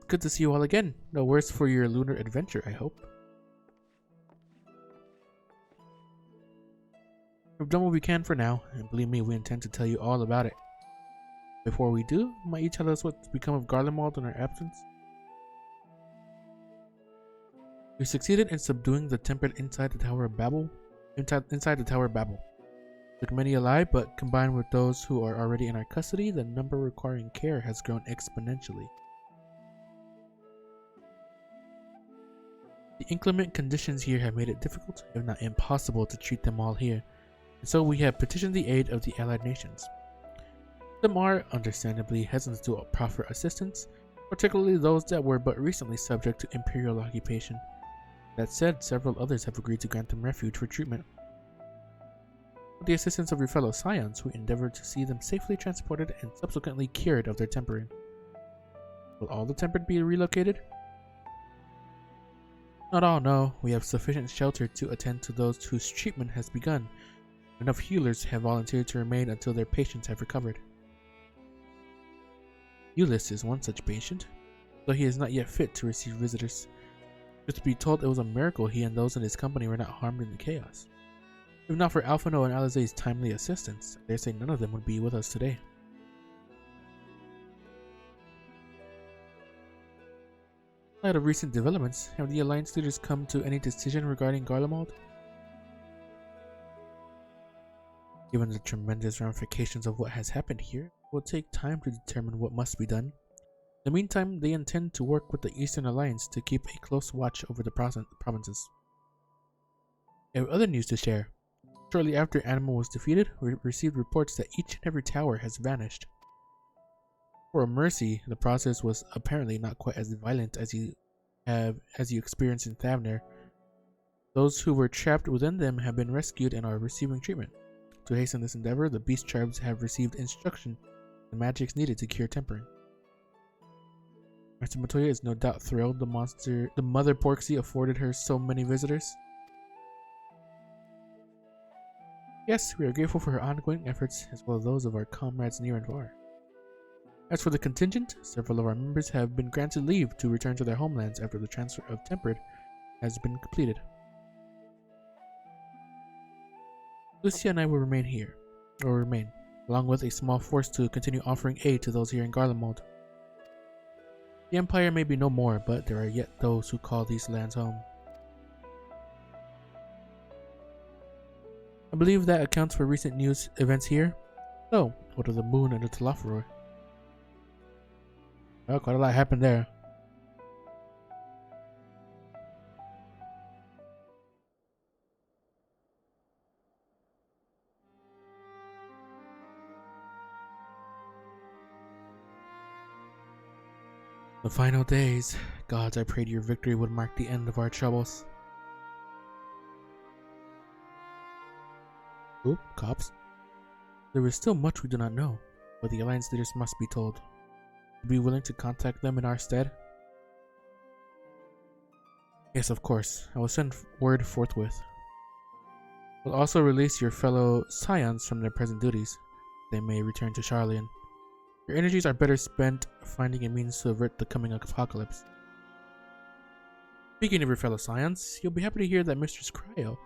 Good to see you all again. No worse for your lunar adventure, I hope. We've done what we can for now, and believe me, we intend to tell you all about it. Before we do, might you tell us what's become of Garlemald in our absence? We succeeded in subduing the tempered inside the Tower of Babel. Inside the Tower of Babel. Took many alive, but combined with those who are already in our custody, the number requiring care has grown exponentially. The inclement conditions here have made it difficult, if not impossible, to treat them all here, and so we have petitioned the aid of the allied nations. Some are, understandably, hesitant to proffer assistance, particularly those that were but recently subject to imperial occupation. That said, several others have agreed to grant them refuge for treatment. With the assistance of your fellow scions, we endeavor to see them safely transported and subsequently cured of their tempering. Will all the tempered be relocated? Not all, no. We have sufficient shelter to attend to those whose treatment has begun. Enough healers have volunteered to remain until their patients have recovered. Ulysses is one such patient, though he is not yet fit to receive visitors. Just to be told it was a miracle he and those in his company were not harmed in the chaos. If not for Alphino and Alizé's timely assistance, I dare say none of them would be with us today. In light of recent developments, have the Alliance leaders come to any decision regarding Garlemald? Given the tremendous ramifications of what has happened here, it will take time to determine what must be done. In the meantime, they intend to work with the Eastern Alliance to keep a close watch over the provinces. I have other news to share. Shortly after Animal was defeated, we received reports that each and every tower has vanished. For a mercy, the process was apparently not quite as violent as you experienced in Thavner. Those who were trapped within them have been rescued and are receiving treatment. To hasten this endeavor, the beast tribes have received instruction on the magics needed to cure tempering. Master Matoya is no doubt thrilled the mother Porksy afforded her so many visitors. Yes, we are grateful for her ongoing efforts as well as those of our comrades near and far. As for the contingent, several of our members have been granted leave to return to their homelands after the transfer of Tempered has been completed. Lucia and I will remain, along with a small force to continue offering aid to those here in Garlemald. The Empire may be no more, but there are yet those who call these lands home. I believe that accounts for recent news events here. So, what of the moon and the Telophoroi? Well, quite a lot happened there. The final days. Gods, I prayed your victory would mark the end of our troubles. Oop, cops. There is still much we do not know, but the Alliance leaders must be told. Would you be willing to contact them in our stead? Yes, of course. I will send word forthwith. We'll also release your fellow scions from their present duties. They may return to Charlian. Your energies are better spent finding a means to avert the coming apocalypse. Speaking of your fellow scions, you'll be happy to hear that Mistress Cryo,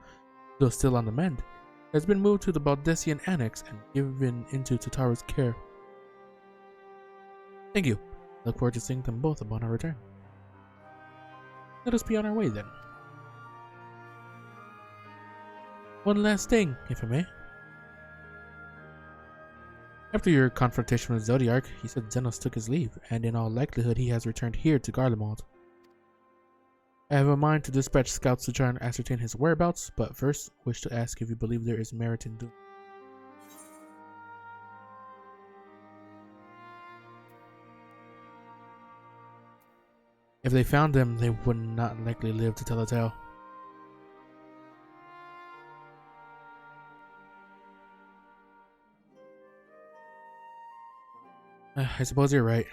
though still on the mend, has been moved to the Baldessian Annex and given into Tataru's care. Thank you. Look forward to seeing them both upon our return. Let us be on our way then. One last thing, if I may. After your confrontation with Zodiarch, he said Xenos took his leave, and in all likelihood he has returned here to Garlemald. I have a mind to dispatch scouts to try and ascertain his whereabouts, but first wish to ask if you believe there is merit in doing. If they found him, they would not likely live to tell the tale. I suppose you're right.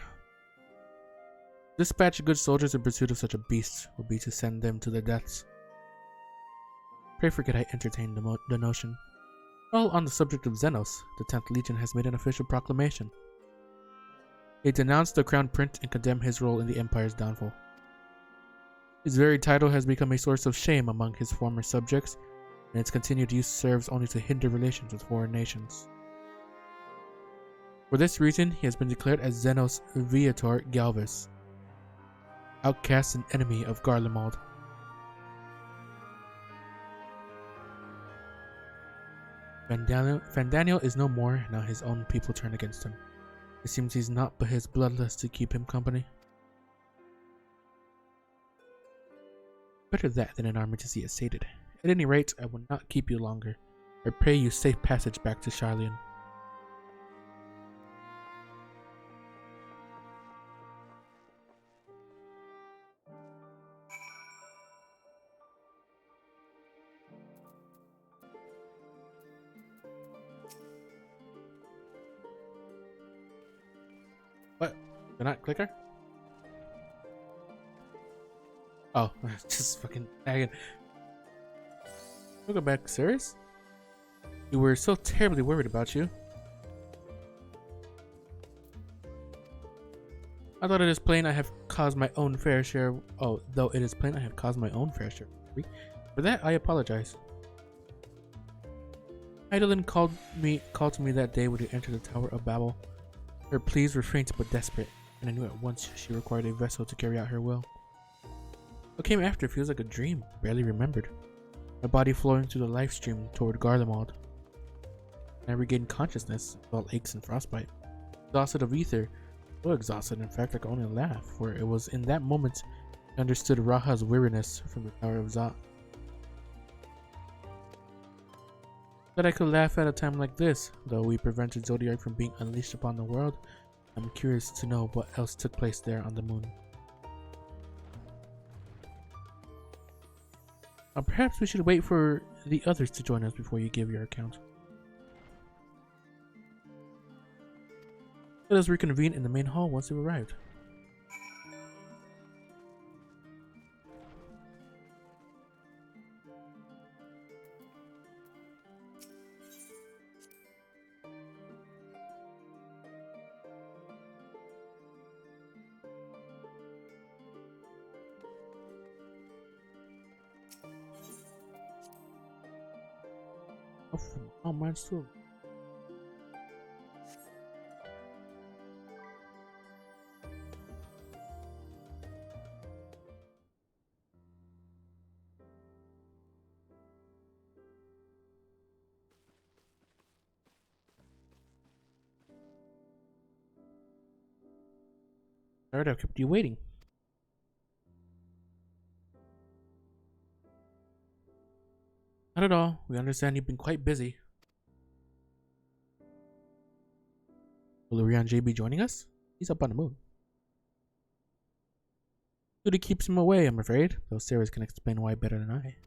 Dispatch good soldiers in pursuit of such a beast would be to send them to their deaths. Pray forget I entertained the notion. Well, on the subject of Xenos, the 10th Legion has made an official proclamation. They denounced the crown prince and condemned his role in the empire's downfall. His very title has become a source of shame among his former subjects, and its continued use serves only to hinder relations with foreign nations. For this reason, he has been declared as Xenos Viator Galvus, outcast and enemy of Garlemald. Fandaniel is no more, now his own people turn against him. It seems he's not but his bloodlust to keep him company. Better that than an army to see it sated. At any rate, I will not keep you longer. I pray you safe passage back to Sharlayan. What? They're not clicker? Oh, just fucking nagging. We'll go back, serious? We were so terribly worried about you. I thought it is plain I have caused my own fair share. Oh, though it is plain I have caused my own fair share. For that, I apologize. Heidelin called to me that day when he entered the Tower of Babel. Her pleas were faint but desperate, and I knew at once she required a vessel to carry out her will. What came after feels like a dream, barely remembered. My body flowing through the life stream toward Garlemald. I regained consciousness, felt aches and frostbite. Exhausted of ether, so exhausted in fact I could only laugh, for it was in that moment I understood Raha's weariness from the Tower of Zot. That I could laugh at a time like this, though we prevented Zodiac from being unleashed upon the world. I'm curious to know what else took place there on the moon. Perhaps we should wait for the others to join us before you give your account. Let us reconvene in the main hall once you've arrived. Oh, mine's too. Sorry, I kept you waiting. Not at all. We understand you've been quite busy. Will Urian J be joining us? He's up on the moon. Duty keeps him away, I'm afraid, though Ceres can explain why better than I.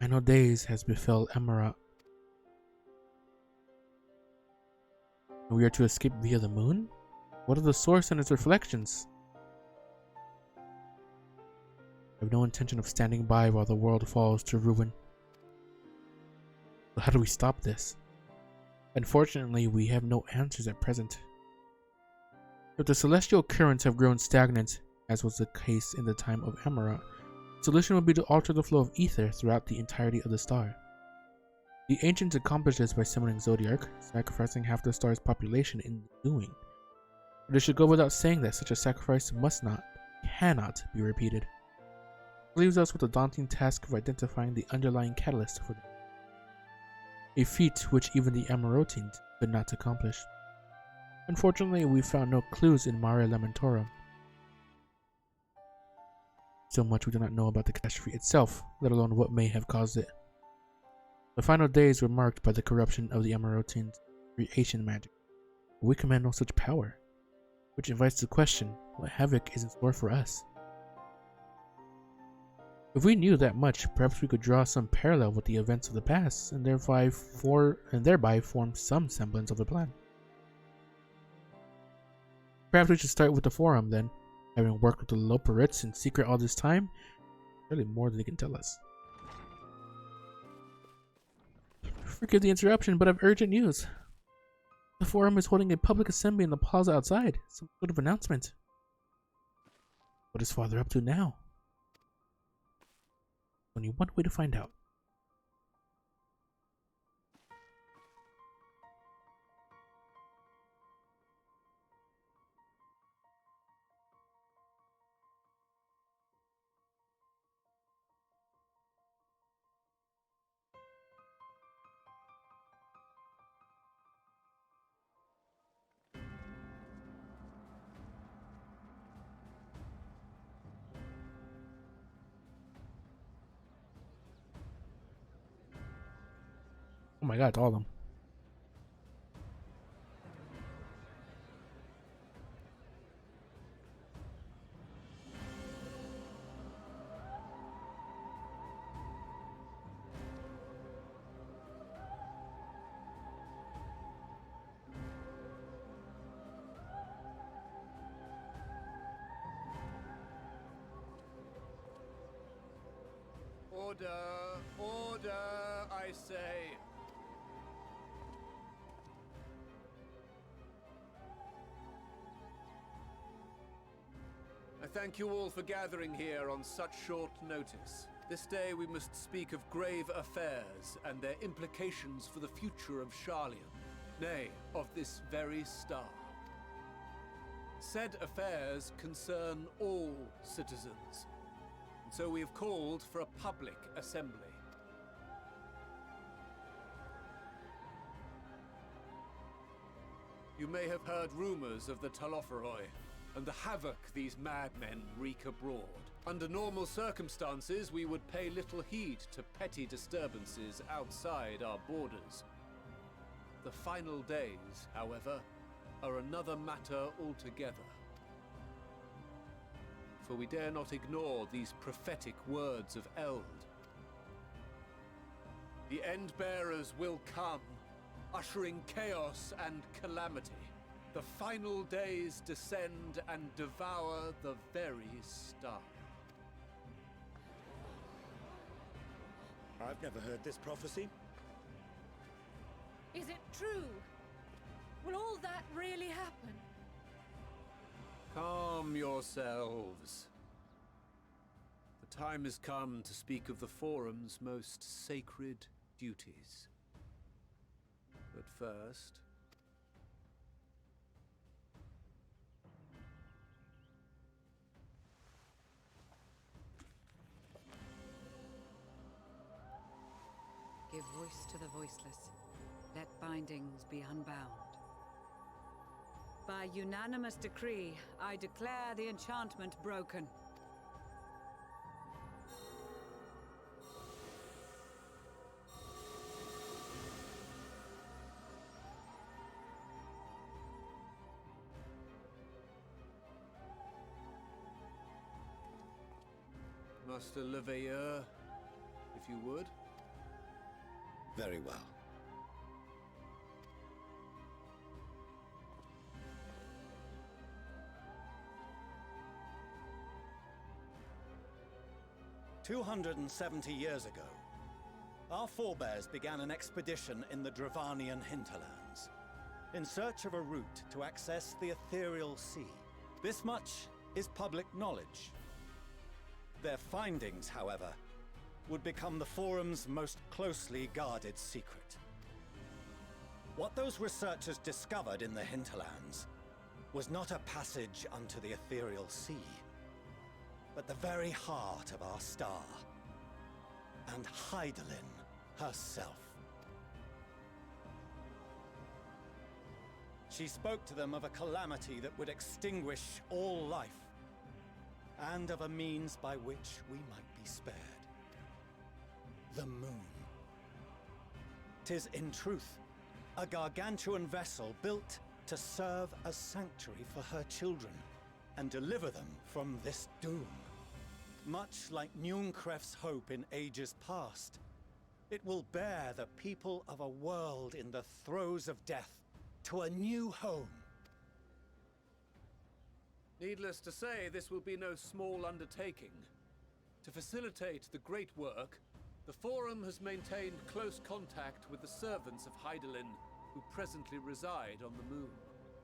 I know days has befell Amarat. We are to escape via the moon? What are the source and its reflections? I have no intention of standing by while the world falls to ruin. But how do we stop this? Unfortunately, we have no answers at present. If the celestial currents have grown stagnant, as was the case in the time of Amarat, the solution would be to alter the flow of ether throughout the entirety of the star. The ancients accomplished this by summoning Zodiac, sacrificing half the star's population in doing. But it should go without saying that such a sacrifice cannot be repeated. This leaves us with the daunting task of identifying the underlying catalyst for them. A feat which even the Amarotines could not accomplish. Unfortunately, we found no clues in Mare Lamentorum. So much we do not know about the catastrophe itself, let alone what may have caused it. The final days were marked by the corruption of the Amarotines' creation magic. But we command no such power, which invites the question, what havoc is in store for us? If we knew that much, perhaps we could draw some parallel with the events of the past, and thereby form some semblance of the plan. Perhaps we should start with the forum then. Having worked with the Loporits in secret all this time, really more than they can tell us. Forgive the interruption, but I've urgent news. The forum is holding a public assembly in the plaza outside. Some sort of announcement. What is Father up to now? Only one way to find out. Oh my god, it's all of them. Order! Order, I say! I thank you all for gathering here on such short notice. This day we must speak of grave affairs and their implications for the future of Sharlayan, nay, of this very star. Said affairs concern all citizens, and so we have called for a public assembly. You may have heard rumors of the Talopheroi and the havoc these madmen wreak abroad. Under normal circumstances, we would pay little heed to petty disturbances outside our borders. The final days, however, are another matter altogether. For we dare not ignore these prophetic words of Eld. The Endbearers will come, ushering chaos and calamity. The final days descend and devour the very star. I've never heard this prophecy. Is it true? Will all that really happen? Calm yourselves. The time has come to speak of the Forum's most sacred duties. But first... Give voice to the voiceless. Let bindings be unbound. By unanimous decree, I declare the enchantment broken. Master Leveilleur, if you would. Very well. "270 years ago, our forebears began an expedition in the Dravanian hinterlands, in search of a route to access the ethereal sea. This much is public knowledge. Their findings, however, would become the Forum's most closely guarded secret. What those researchers discovered in the hinterlands was not a passage unto the ethereal sea, but the very heart of our star, and Hydaelyn herself. She spoke to them of a calamity that would extinguish all life, and of a means by which we might be spared. The moon. 'Tis in truth a gargantuan vessel built to serve as sanctuary for her children and deliver them from this doom. Much like Nunkref's hope in ages past, it will bear the people of a world in the throes of death to a new home. Needless to say, this will be no small undertaking. To facilitate the great work, the Forum has maintained close contact with the servants of Hydaelyn, who presently reside on the moon.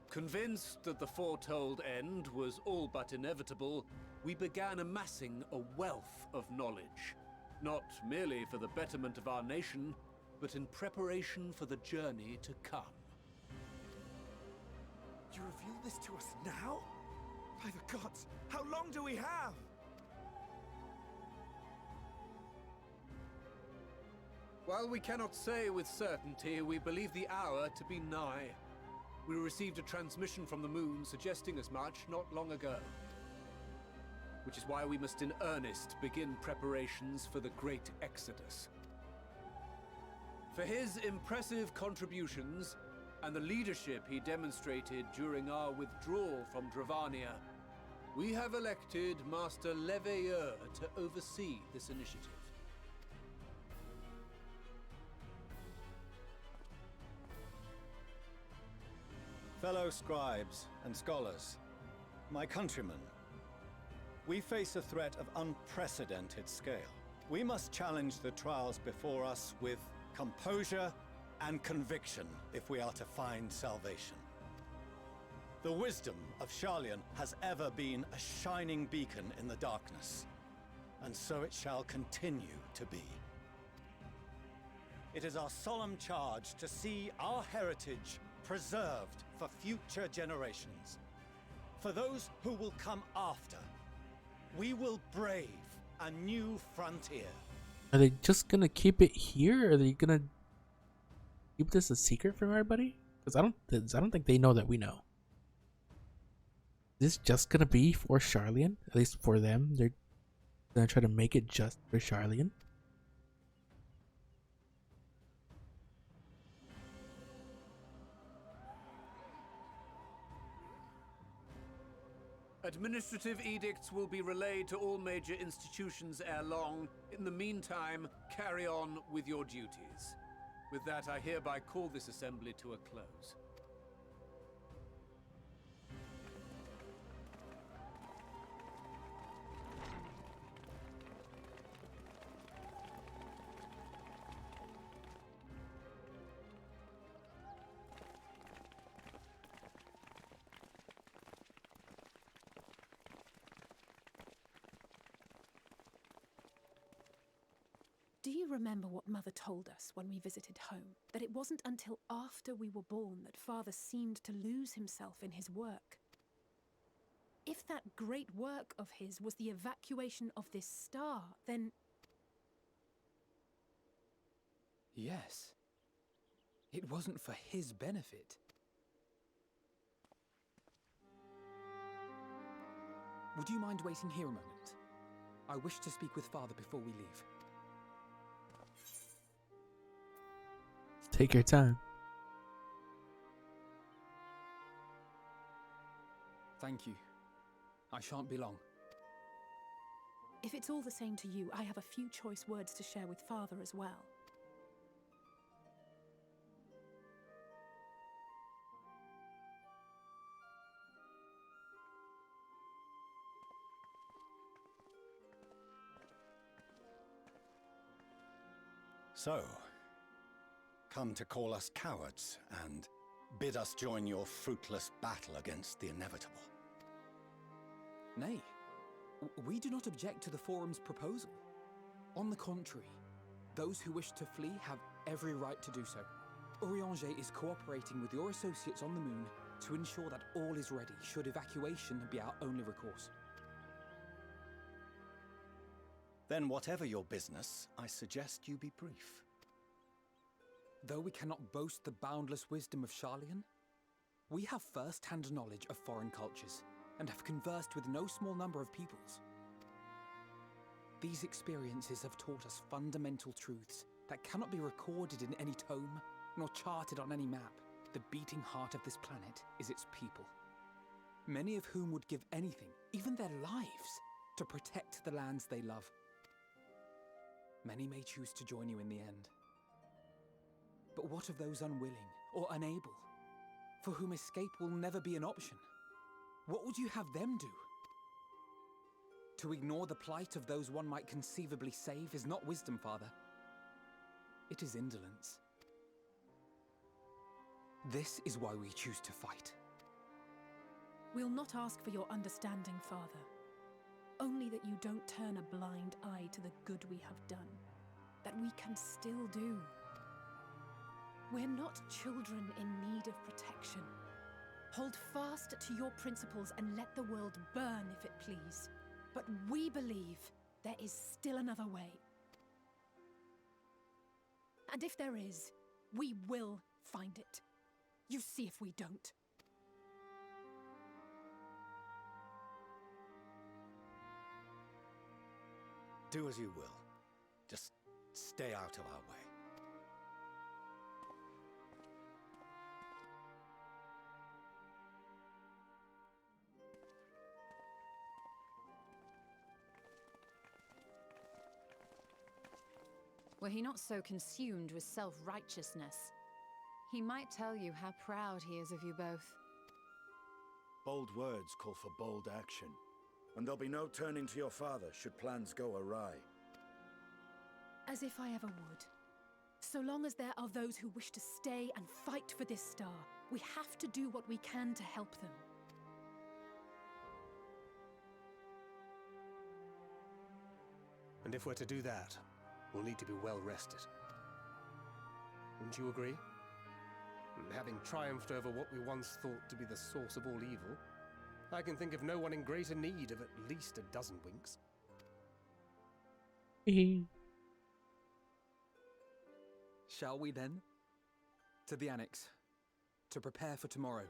Convinced that the foretold end was all but inevitable, we began amassing a wealth of knowledge, not merely for the betterment of our nation, but in preparation for the journey to come. You reveal this to us now? By the gods, how long do we have? While we cannot say with certainty, we believe the hour to be nigh. We received a transmission from the moon suggesting as much not long ago. Which is why we must in earnest begin preparations for the great exodus. For his impressive contributions and the leadership he demonstrated during our withdrawal from Dravania, we have elected Master Leveilleur to oversee this initiative. Fellow scribes and scholars, my countrymen, we face a threat of unprecedented scale. We must challenge the trials before us with composure and conviction if we are to find salvation. The wisdom of Sharlayan has ever been a shining beacon in the darkness, and so it shall continue to be. It is our solemn charge to see our heritage preserved for future generations. For those who will come after, we will brave a new frontier. Are they just gonna keep it here? Or are they gonna keep this a secret from everybody? Because I don't think they know that we know. Is this just gonna be for Sharlayan? At least for them, they're gonna try to make it just for Sharlayan. Administrative edicts will be relayed to all major institutions ere long. In the meantime, carry on with your duties. With that, I hereby call this assembly to a close. Do you remember what Mother told us when we visited home? That it wasn't until after we were born that Father seemed to lose himself in his work. If that great work of his was the evacuation of this star, then... Yes. It wasn't for his benefit. Would you mind waiting here a moment? I wish to speak with Father before we leave. Take your time. Thank you. I shan't be long. If it's all the same to you, I have a few choice words to share with Father as well. So, come to call us cowards and bid us join your fruitless battle against the inevitable. Nay, we do not object to the Forum's proposal. On the contrary, those who wish to flee have every right to do so. Urianger is cooperating with your associates on the moon to ensure that all is ready should evacuation be our only recourse. Then whatever your business, I suggest you be brief. Though we cannot boast the boundless wisdom of Sharlayan, we have first-hand knowledge of foreign cultures and have conversed with no small number of peoples. These experiences have taught us fundamental truths that cannot be recorded in any tome, nor charted on any map. The beating heart of this planet is its people, many of whom would give anything, even their lives, to protect the lands they love. Many may choose to join you in the end. But what of those unwilling or unable, for whom escape will never be an option? What would you have them do? To ignore the plight of those one might conceivably save is not wisdom, Father. It is indolence. This is why we choose to fight. We'll not ask for your understanding, Father. Only that you don't turn a blind eye to the good we have done. That we can still do. We're not children in need of protection. Hold fast to your principles and let the world burn if it please. But we believe there is still another way. And if there is, we will find it. You see if we don't. Do as you will. Just stay out of our way. Were he not so consumed with self-righteousness, he might tell you how proud he is of you both. Bold words call for bold action, and there'll be no turning to your father should plans go awry. As if I ever would. So long as there are those who wish to stay and fight for this star, we have to do what we can to help them. And if we're to do that, we'll need to be well rested. Wouldn't you agree? And having triumphed over what we once thought to be the source of all evil, I can think of no one in greater need of at least a dozen winks. Shall we then? To the Annex, to prepare for tomorrow.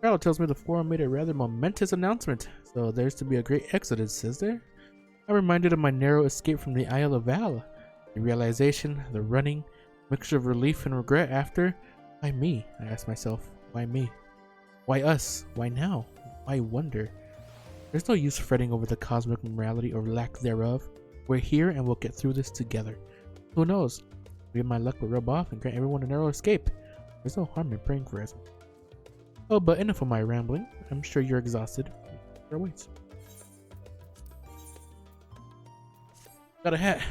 Carol tells me the forum made a rather momentous announcement, so there's to be a great exodus, is there? I'm reminded of my narrow escape from the Isle of Val. The realization, the running, mixture of relief and regret after. Why me? I ask myself. Why me? Why us? Why now? Why wonder? There's no use fretting over the cosmic morality or lack thereof. We're here and we'll get through this together. Who knows? Maybe my luck will rub off and grant everyone a narrow escape. There's no harm in praying for us. Oh, but enough of my rambling. I'm sure you're exhausted. There waits. Got a hat.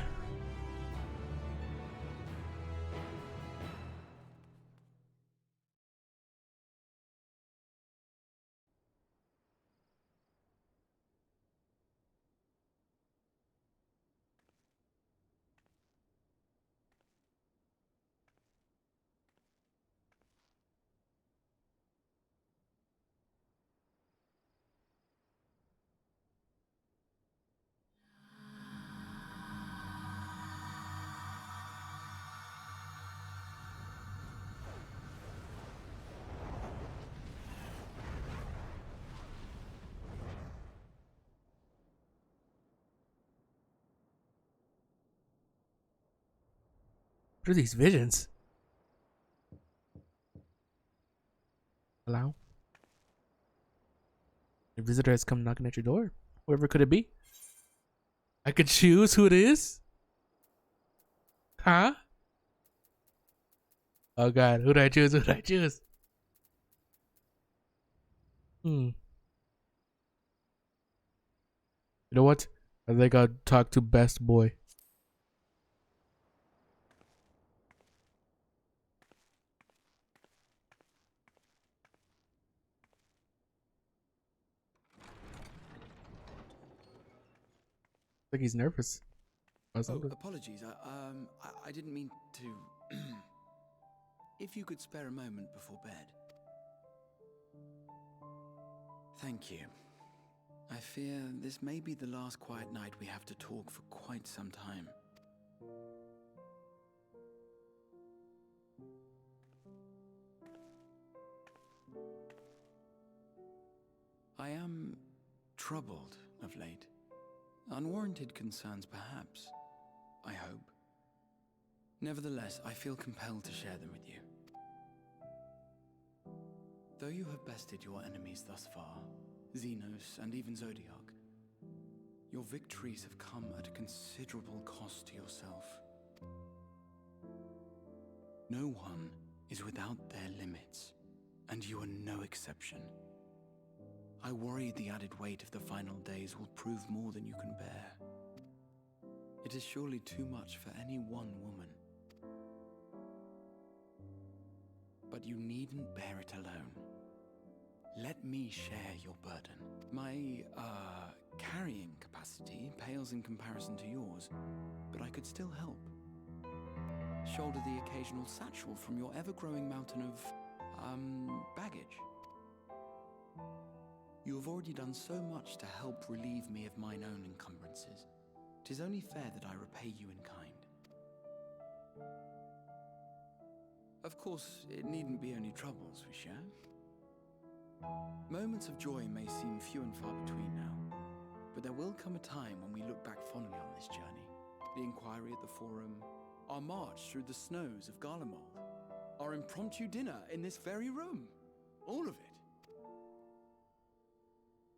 What are these visions? Hello? A visitor has come knocking at your door. Whoever could it be? I could choose who it is? Huh? Oh god, who do I choose? Who do I choose? You know what? I think I'll talk to best boy. Like he's nervous. Oh, apologies. I didn't mean to. If you could spare a moment before bed. Thank you. I fear this may be the last quiet night we have to talk for quite some time. I am troubled of late. Unwarranted concerns, perhaps. I hope. Nevertheless, I feel compelled to share them with you. Though you have bested your enemies thus far, Xenos, and even Zodiac. Your victories have come at a considerable cost to yourself. No one is without their limits, and you are no exception. I worry the added weight of the final days will prove more than you can bear. It is surely too much for any one woman. But you needn't bear it alone. Let me share your burden. My, carrying capacity pales in comparison to yours, but I could still help. Shoulder the occasional satchel from your ever-growing mountain of, baggage. You have already done so much to help relieve me of mine own encumbrances. 'Tis only fair that I repay you in kind. Of course, it needn't be only troubles we share. Moments of joy may seem few and far between now, but there will come a time when we look back fondly on this journey. The inquiry at the Forum, our march through the snows of Garlemald, our impromptu dinner in this very room. All of it.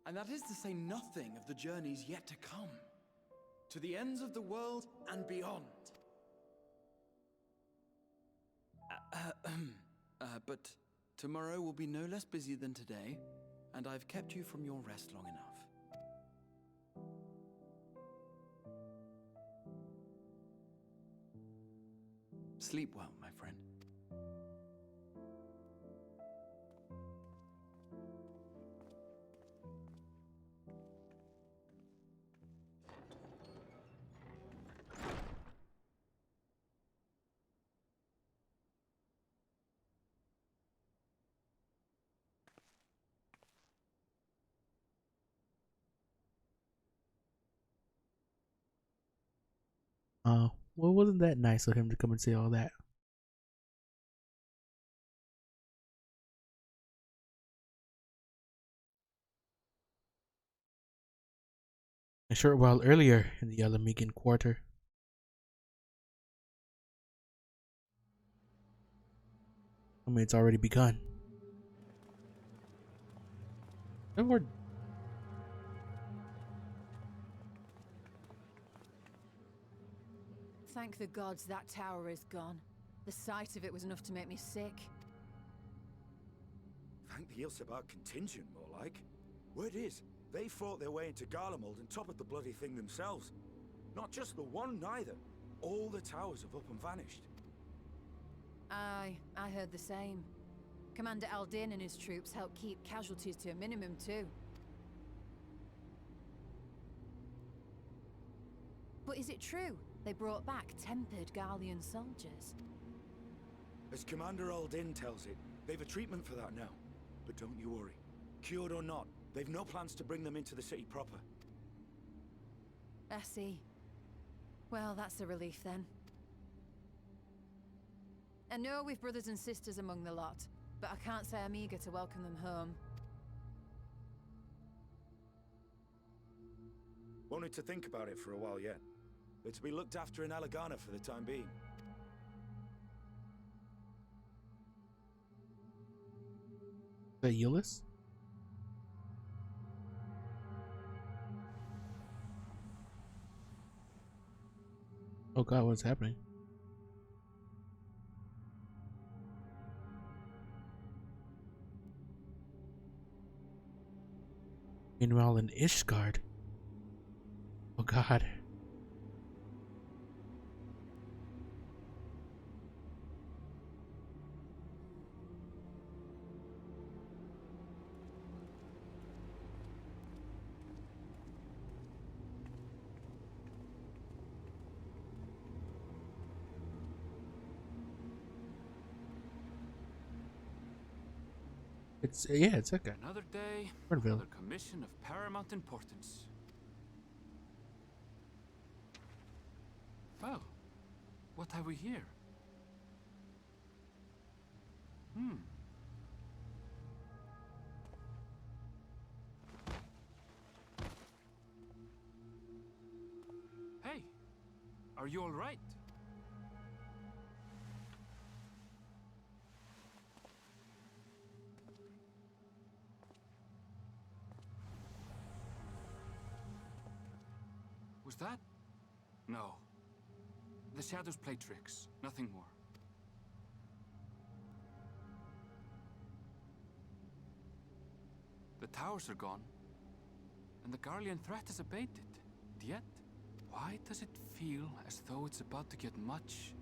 And that is to say nothing of the journeys yet to come, to the ends of the world and beyond. But tomorrow will be no less busy than today, and I've kept you from your rest long enough. Sleep well, my friend. Well, wasn't that nice of him to come and say all that? A short while earlier in the Alamigan quarter. I mean, it's already begun. Edward. Thank the gods that tower is gone. The sight of it was enough to make me sick. Thank the Ilsabar contingent, more like. Word is, they fought their way into Garlemald and toppled the bloody thing themselves. Not just the one, neither. All the towers have up and vanished. Aye, I heard the same. Commander Aldin and his troops helped keep casualties to a minimum, too. But is it true they brought back tempered Garlean soldiers? As Commander Aldin tells it, they've a treatment for that now. But don't you worry. Cured or not, they've no plans to bring them into the city proper. I see. Well, that's a relief then. I know we've brothers and sisters among the lot, but I can't say I'm eager to welcome them home. Wanted to think about it for a while yet. They're to be looked after in Alagana for the time being. The Euless? Oh god, what's happening? Meanwhile in Ishgard. Oh god. It's yeah, it's okay. Another day, Burnville. another commission of paramount importance. Well, what have we here? Hey, are you all right? Was that? No. The shadows play tricks, nothing more. The towers are gone, and the Garlean threat is abated. And yet, why does it feel as though it's about to get much,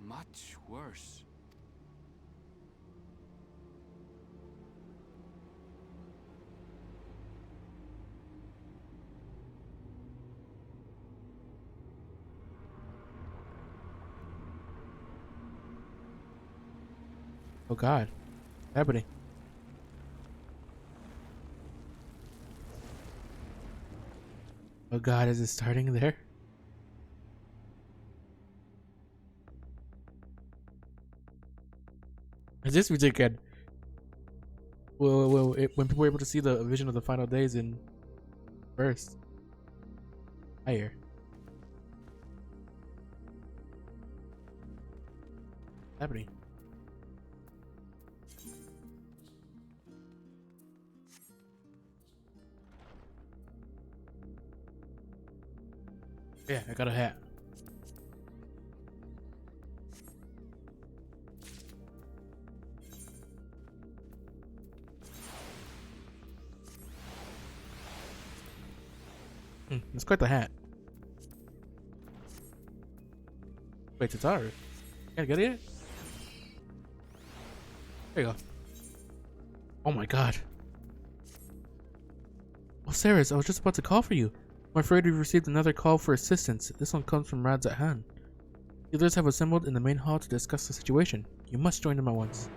much worse? Oh God, what's happening? Oh God, is it starting there? Is this ridiculous? Well, when people were able to see the vision of the final days in first. Higher. What's happening? Yeah, I got a hat. It's quite the hat. Wait, Tataru. Can't get it yet? There you go. Oh my God. Oh, Saris, I was just about to call for you. I'm afraid we've received another call for assistance. This one comes from Rads at Han. The others have assembled in the main hall to discuss the situation. You must join them at once.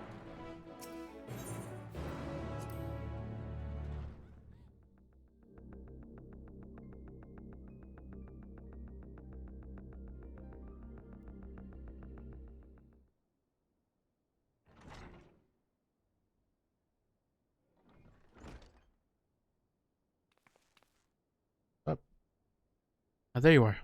Up. Ah, there you are.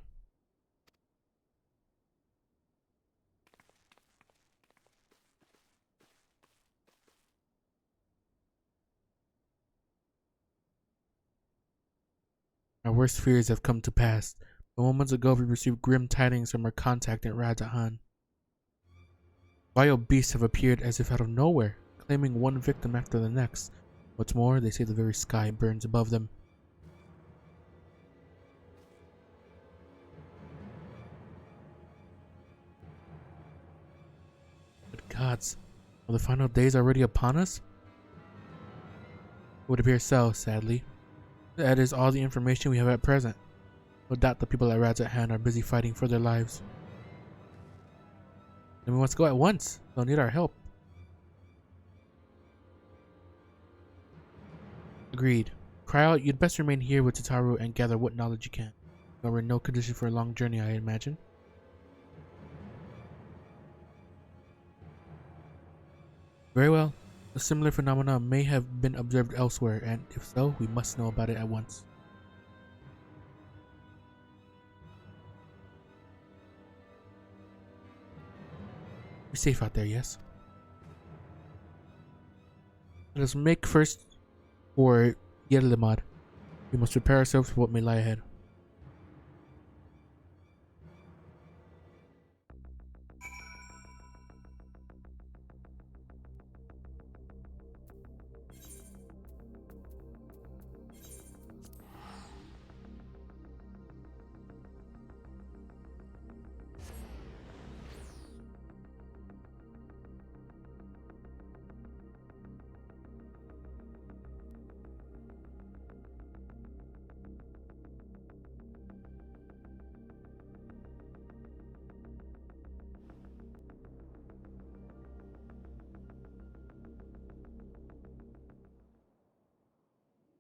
Our worst fears have come to pass. But moments ago we received grim tidings from our contact at Rads at Han. Wild beasts have appeared as if out of nowhere, claiming one victim after the next. What's more, they say the very sky burns above them. But gods, are the final days already upon us? It would appear so, sadly. That is all the information we have at present. No doubt the people at Rads at Han are busy fighting for their lives. Then we must go at once. They'll need our help. Agreed. Cry out, you'd best remain here with Tataru and gather what knowledge you can. You are in no condition for a long journey, I imagine. Very well. A similar phenomenon may have been observed elsewhere, and if so, we must know about it at once. You're safe out there, yes? Let us make first for Yerlimad. We must prepare ourselves for what may lie ahead.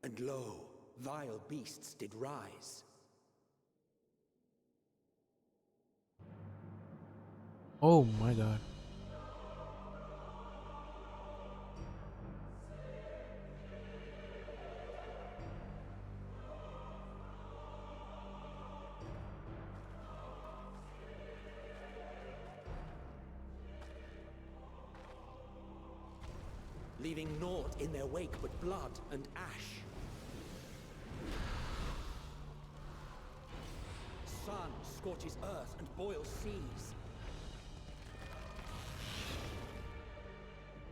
And lo, vile beasts did rise. Oh my God. Leaving naught in their wake but blood and ash. scorches earth and boils seas.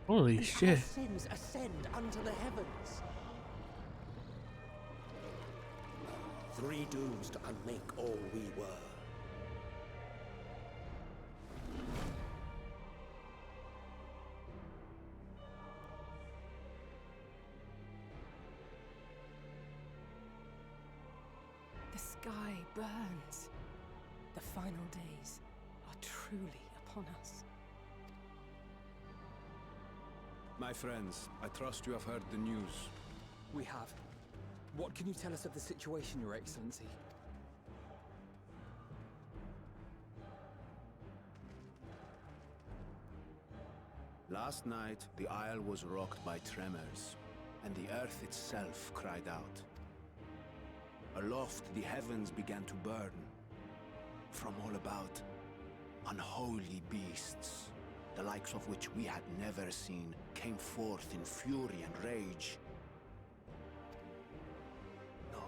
Holy And shit. our sins ascend unto the heavens. 3 dooms to unmake all we were. The sky burns. The final days are truly upon us. My friends, I trust you have heard the news. We have. What can you tell us of the situation, Your Excellency? Last night, the isle was rocked by tremors, and the earth itself cried out. Aloft, the heavens began to burn. From all about, unholy beasts, the likes of which we had never seen, came forth in fury and rage. No.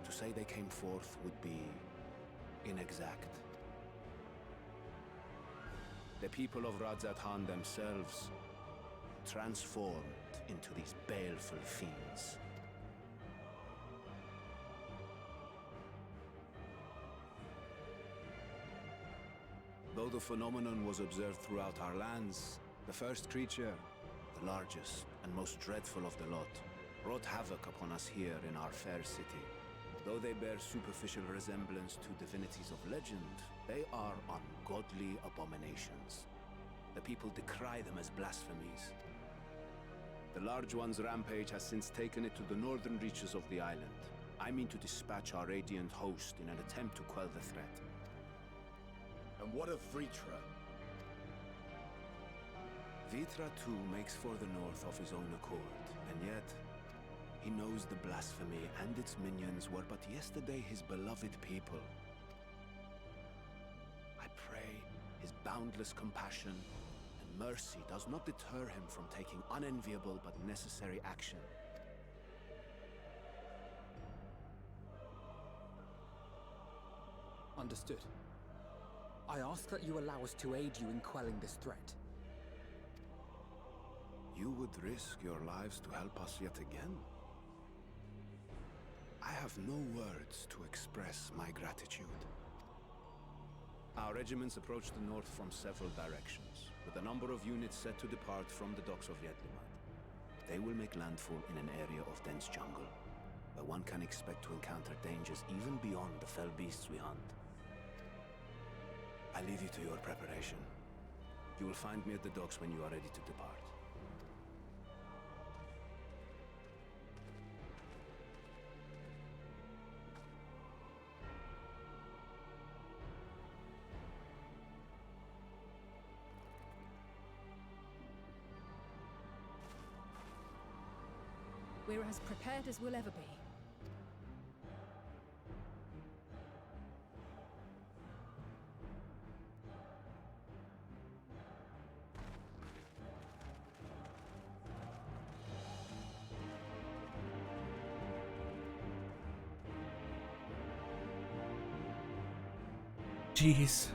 To say they came forth would be inexact. The people of Radzat-Han themselves transformed into these baleful fiends. Though the phenomenon was observed throughout our lands, the first creature, the largest and most dreadful of the lot, wrought havoc upon us here in our fair city. Though they bear superficial resemblance to divinities of legend, they are ungodly abominations. The people decry them as blasphemies. The large one's rampage has since taken it to the northern reaches of the island. I mean to dispatch our radiant host in an attempt to quell the threat. And what of Vritra? Vritra too makes for the north of his own accord, and yet he knows the blasphemy and its minions were but yesterday his beloved people. I pray his boundless compassion and mercy does not deter him from taking unenviable but necessary action. Understood. I ask that you allow us to aid you in quelling this threat. You would risk your lives to help us yet again? I have no words to express my gratitude. Our regiments approach the north from several directions, with a number of units set to depart from the docks of Yedlimat. They will make landfall in an area of dense jungle, where one can expect to encounter dangers even beyond the fell beasts we hunt. I leave you to your preparation. You will find me at the docks when you are ready to depart. We're as prepared as we'll ever be. Jeez.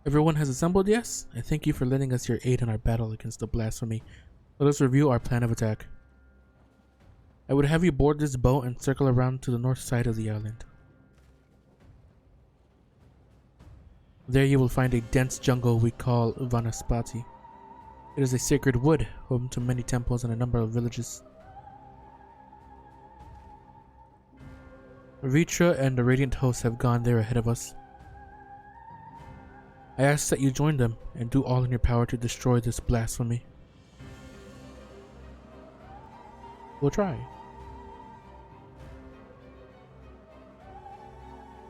Everyone has assembled, yes? I thank you for lending us your aid in our battle against the blasphemy. Let us review our plan of attack. I would have you board this boat and circle around to the north side of the island. There you will find a dense jungle we call Vanaspati. It is a sacred wood, home to many temples and a number of villages. Vritra and the Radiant Host have gone there ahead of us. I ask that you join them and do all in your power to destroy this blasphemy. We'll try.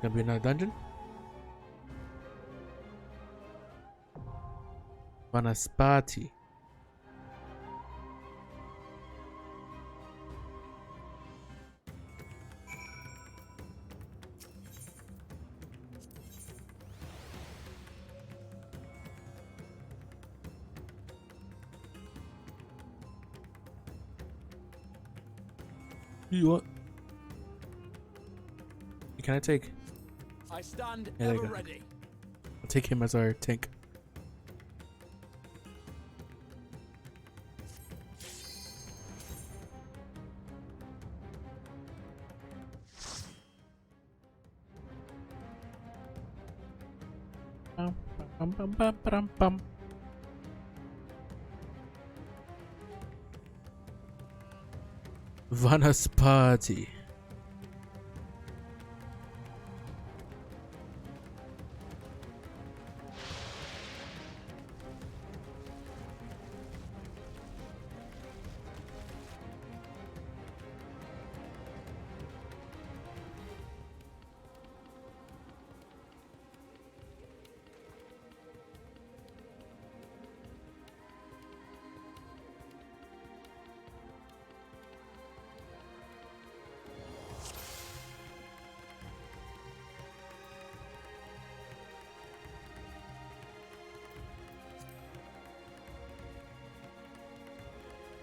Gonna be another dungeon? Vanaspati. You want? Can I take? I stand Yeah, there you ever go. ready. I'll take him as our tank. Bum, bum, bum, bum, bum, bum. Vanaspati.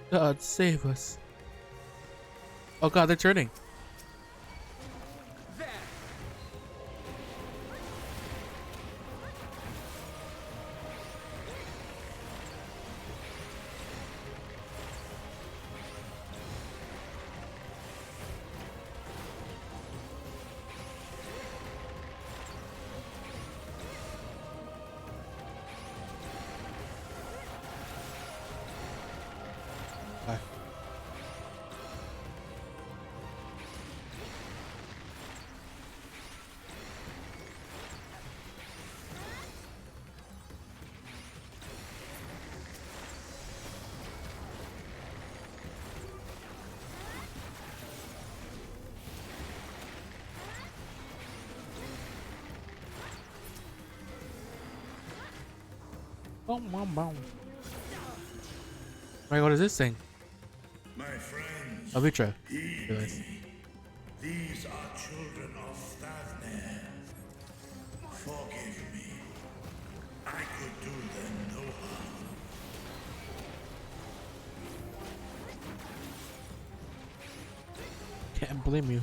God save us. Oh god, they're turning. Bye. Boom, boom, boom. My god, what is this thing? My friends, Avitra. heed Realize. me. These are children of Thavner. Forgive me. I could do them no harm. Can't blame you.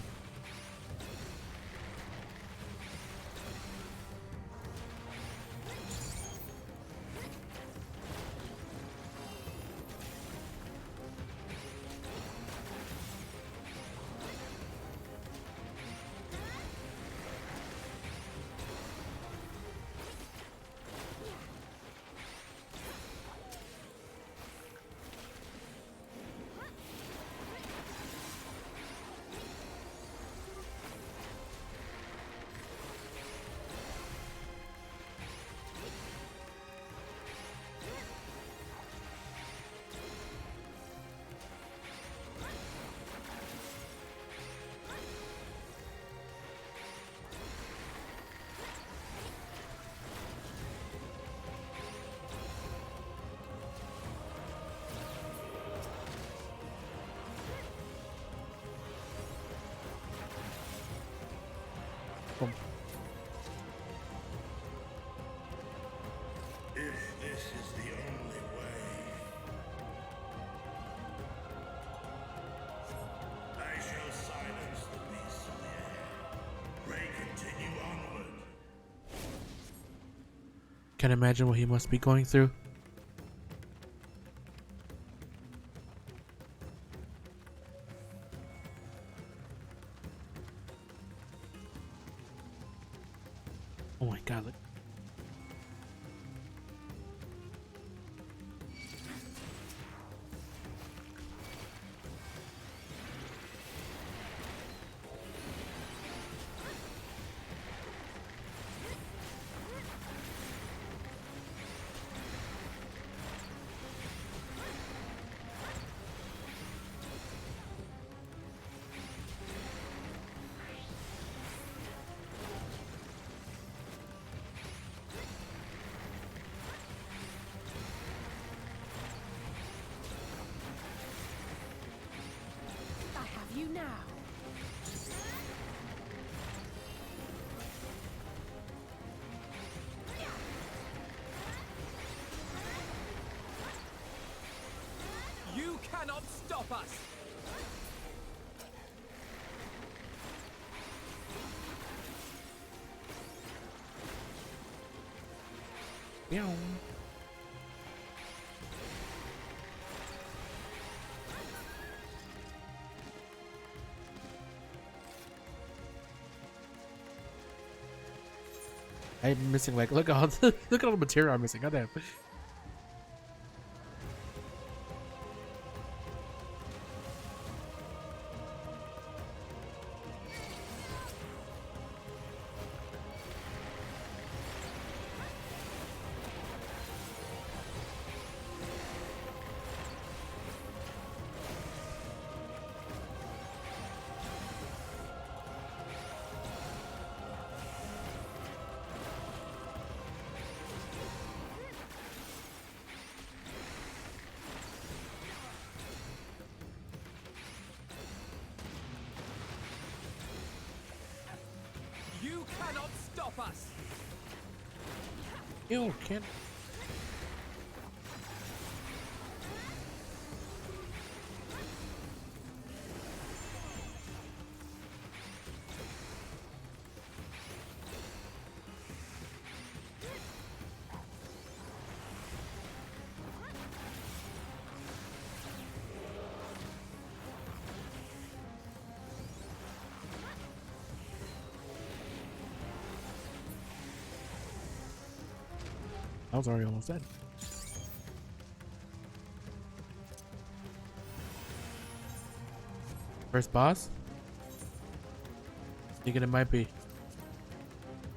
Boom. If this is the only way, I shall silence the beasts of the air. Pray continue onward. Can't imagine what he must be going through. Oh my god, look. I have you now. You cannot stop us! Meow. I'm missing like look at all the look at all the material I'm missing. Goddamn. You cannot stop us! Ew, can't. I was already almost dead. First boss? Thinking it might be.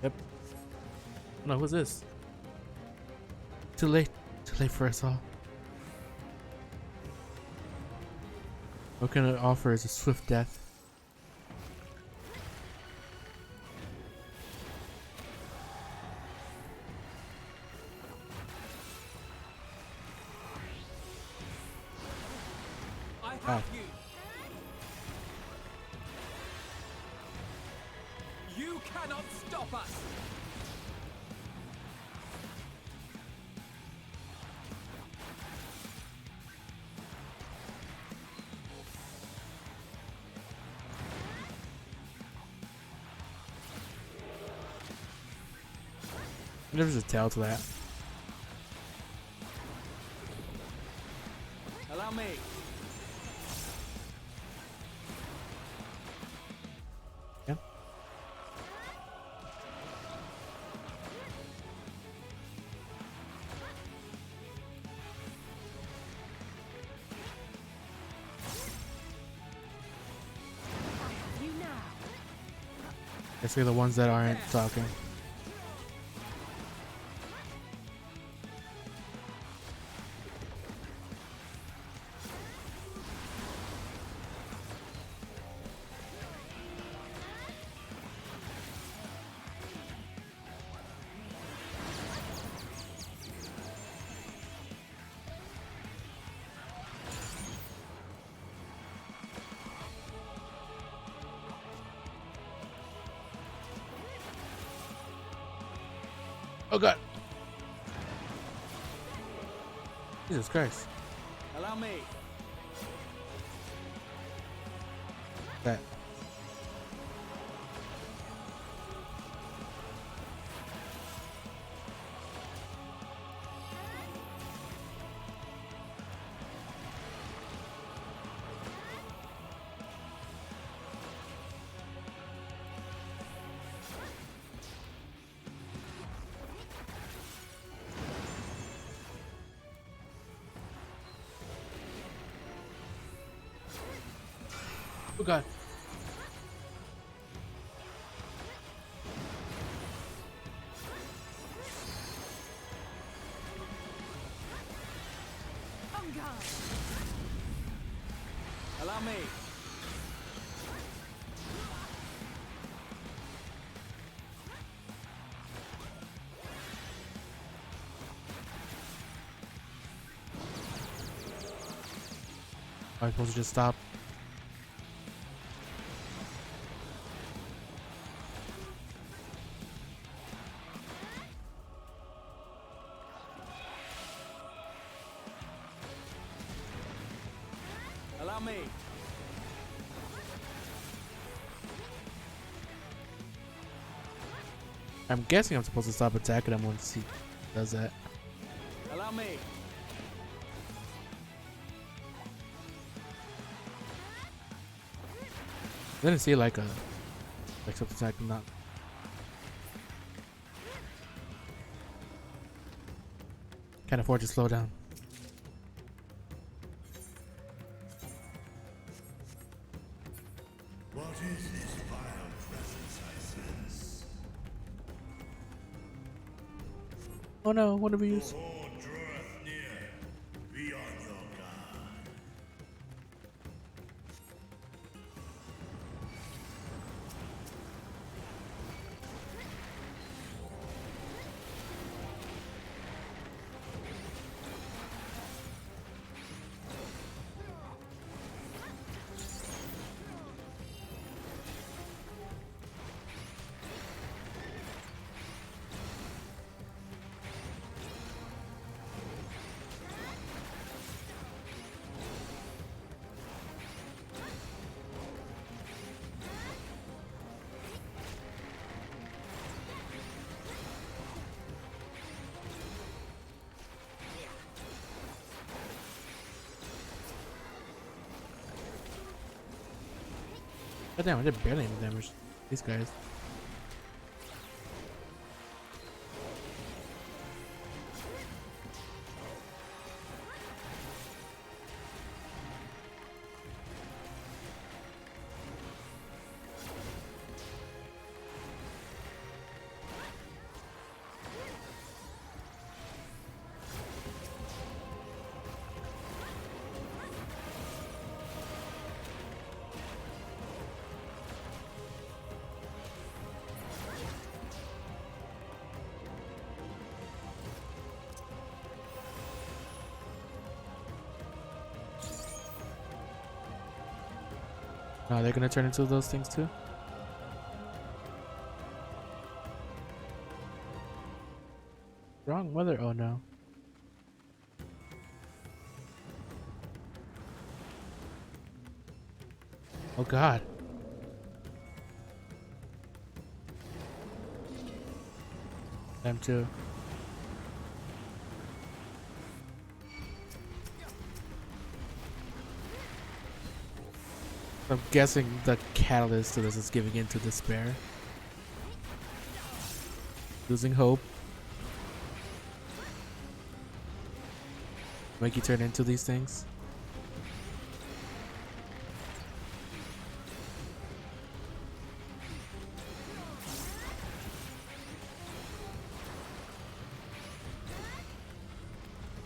Yep. No, who's this? Too late. Too late for us all. What can it offer is a swift death. Have you. You cannot stop us. There's a tail to that. Allow me. Yeah. You now. Guess we're the ones that aren't talking. Oh god. Jesus Christ. Allow me. That. Oh god. On guard. Allow me. Am I supposed to just stop? Allow me. I'm guessing I'm supposed to stop attacking him once he does that. Allow me. I didn't see like something like not. Can't afford to slow down. What is this vile presence I sense? Oh no, what have we used? The horde draweth near. Be on your guard. God damn, I did barely any damage. These guys. No, they're gonna turn into those things too. Wrong weather. Oh no. Oh god. Them too. I'm guessing the catalyst to this is giving in to despair. Losing hope. Make you turn into these things.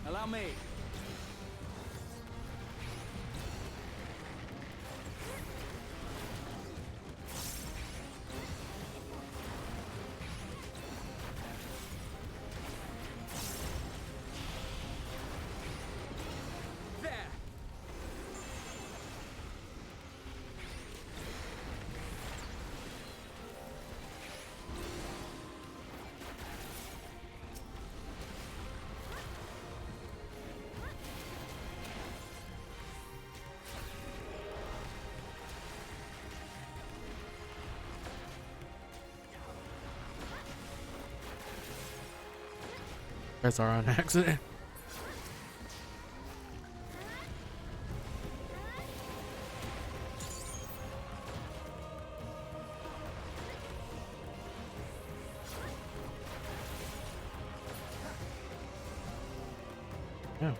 Allow me. That's our own accident. Yeah.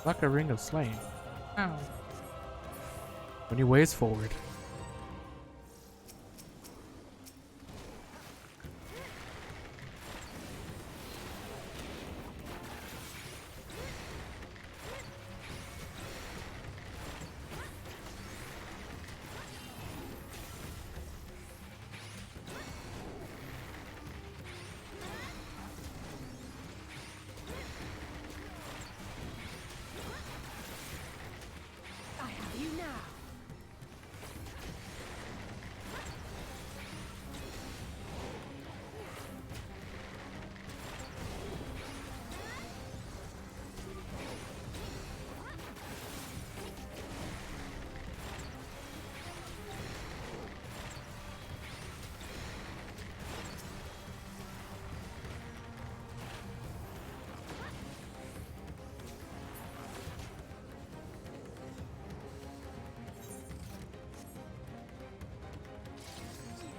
Like a ring of slain. Ow. When he waves forward. I have you now.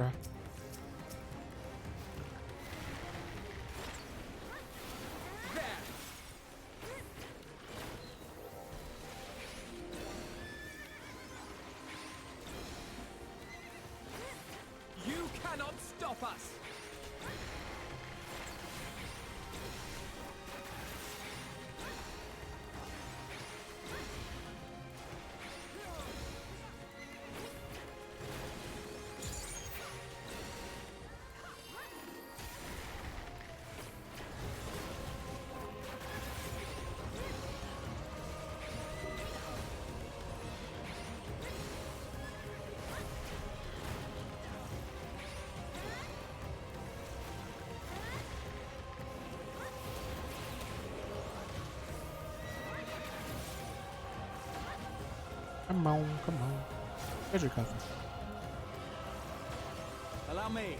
Bruh. You cannot stop us! Come on, come on. Where's your coffee? Allow me.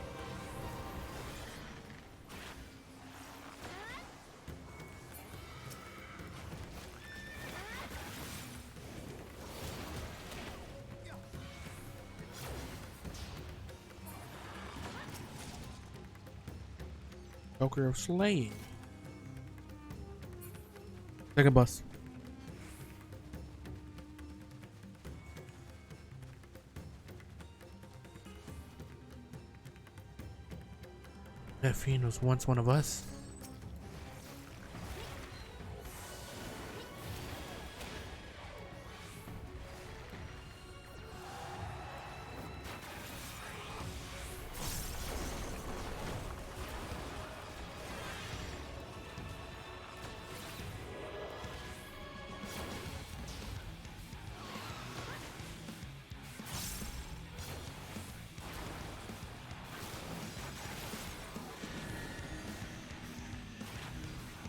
Joker of Slaying. Second boss. That fiend was once one of us.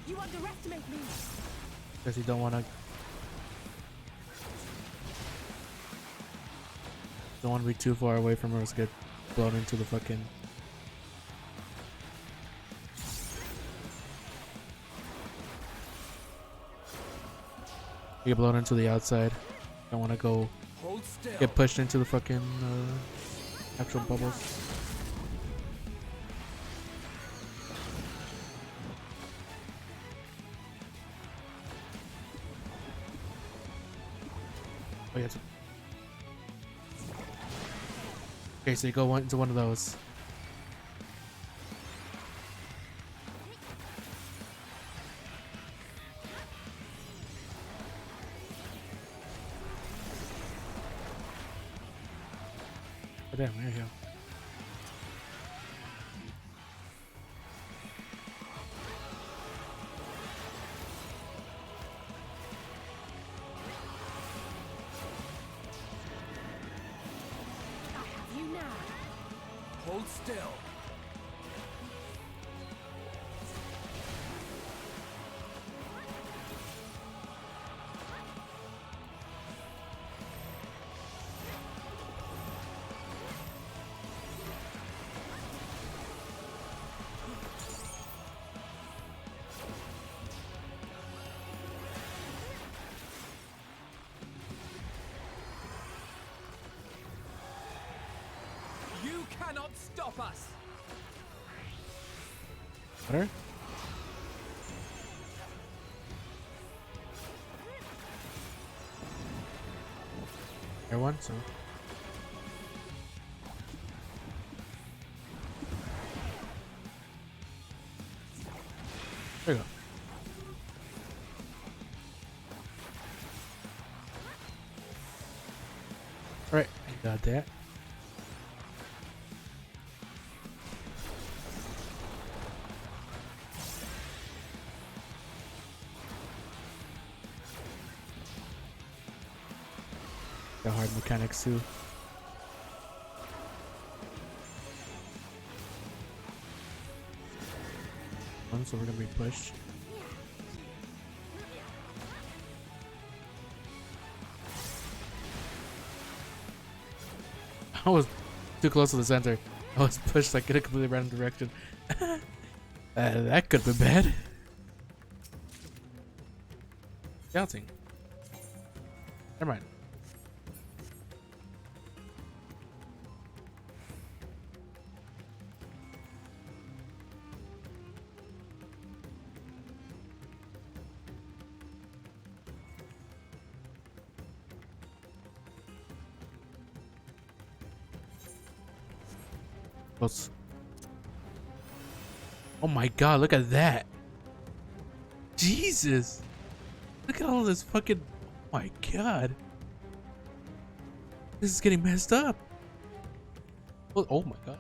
You underestimate me. Because you don't want to. Don't want to be too far away from her, else get blown into the fucking. You get blown into the outside. Don't want to go. Hold still. Get pushed into the fucking actual bubbles. Oh yeah. Okay, so you go into one of those. Oh, damn, there you go. Hold still. You cannot stop us. Better? Air one, so. There you go. Alright, I got that. The hard mechanics too. So we're gonna be pushed. I was too close to the center. I was pushed like in a completely random direction. That could be bad. Scouting. Never mind. Close. Oh my god, look at that. Jesus. Look at all this fucking... Oh my god. This is getting messed up. Oh my god.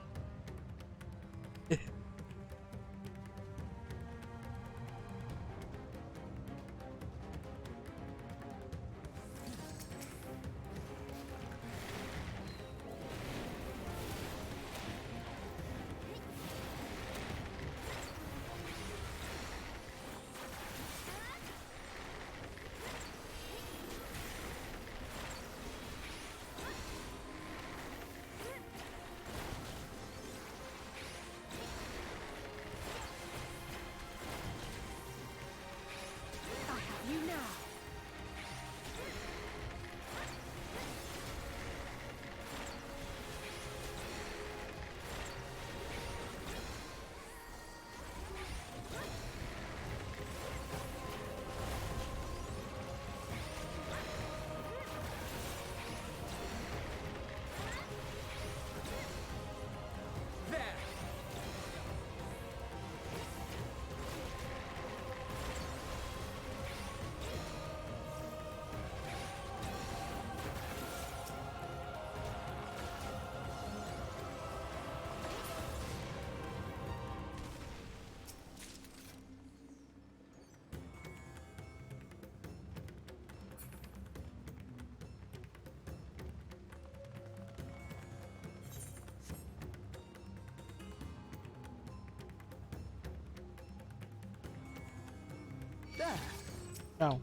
Oh.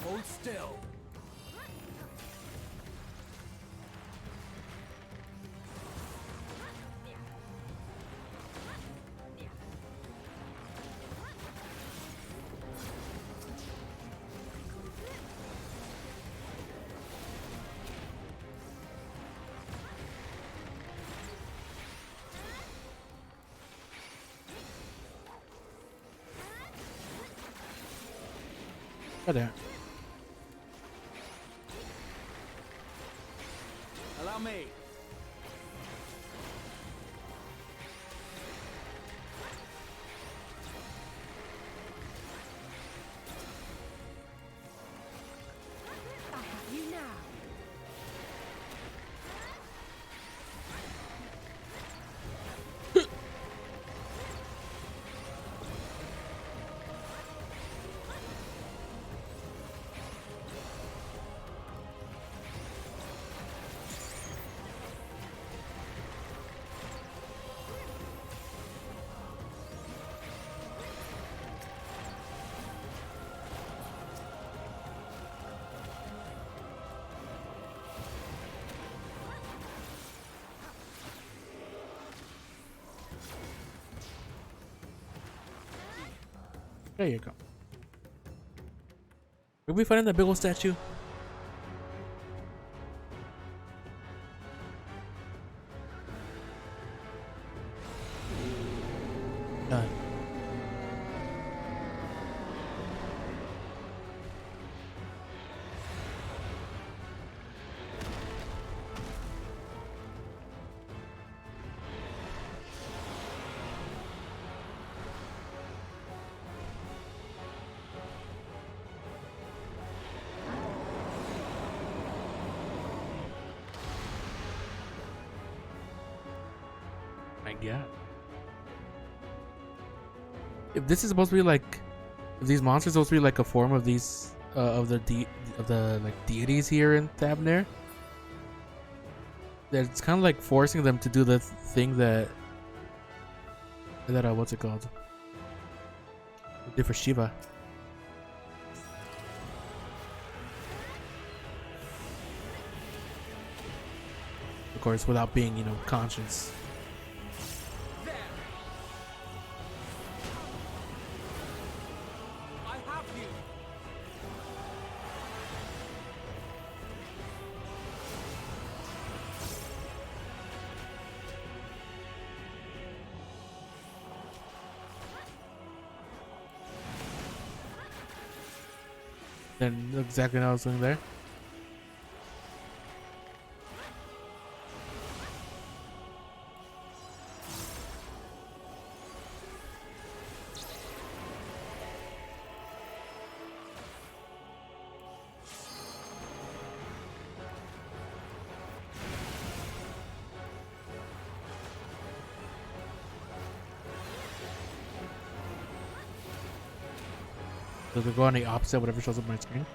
Hold still. Right there. Allow me. I have you now. There you go. Will we find that big old statue? Done. My god. If this is supposed to be like, if these monsters are supposed to be like a form of these of the like deities here in Thavnair, that it's kind of like forcing them to do the thing that what's it called? They did for Shiva. Of course, without being, you know, conscious. Then exactly what I was doing there. So they go on the opposite, whatever shows up on my screen.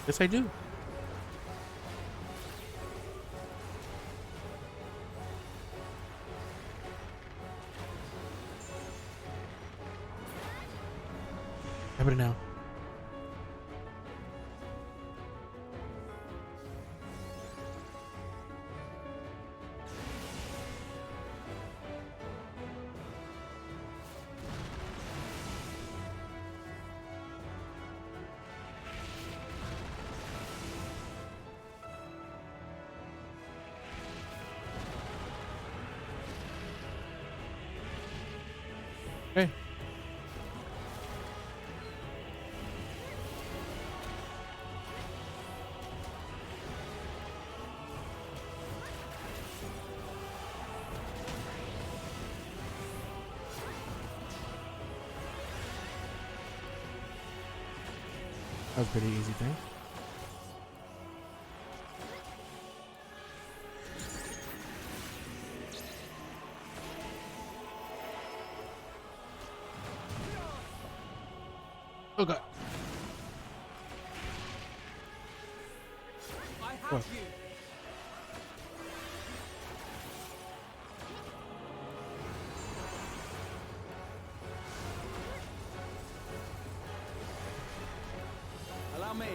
Yes, I do. How about it now? Okay. That was a pretty easy thing. Oh god. I have you. Allow me.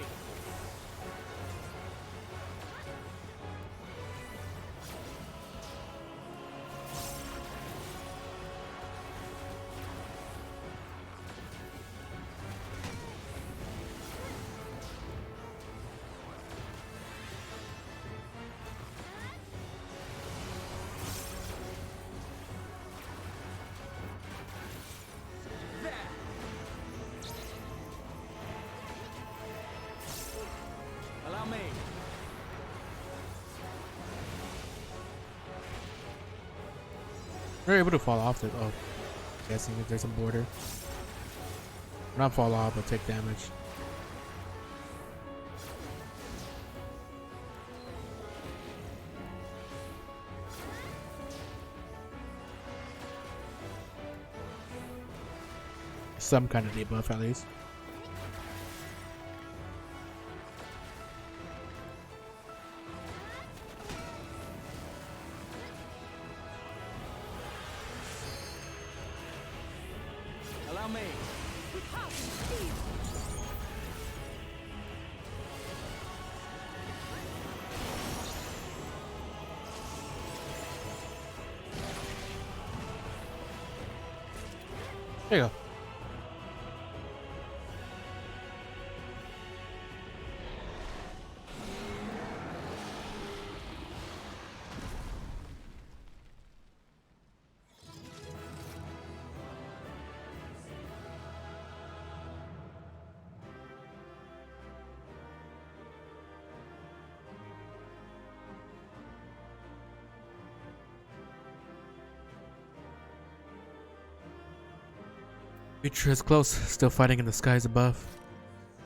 Allow me. They're able to fall off the. Oh, guessing if there's a border. Not fall off, but take damage. Some kind of debuff at least. Allow me. There you go. Future is close, still fighting in the skies above.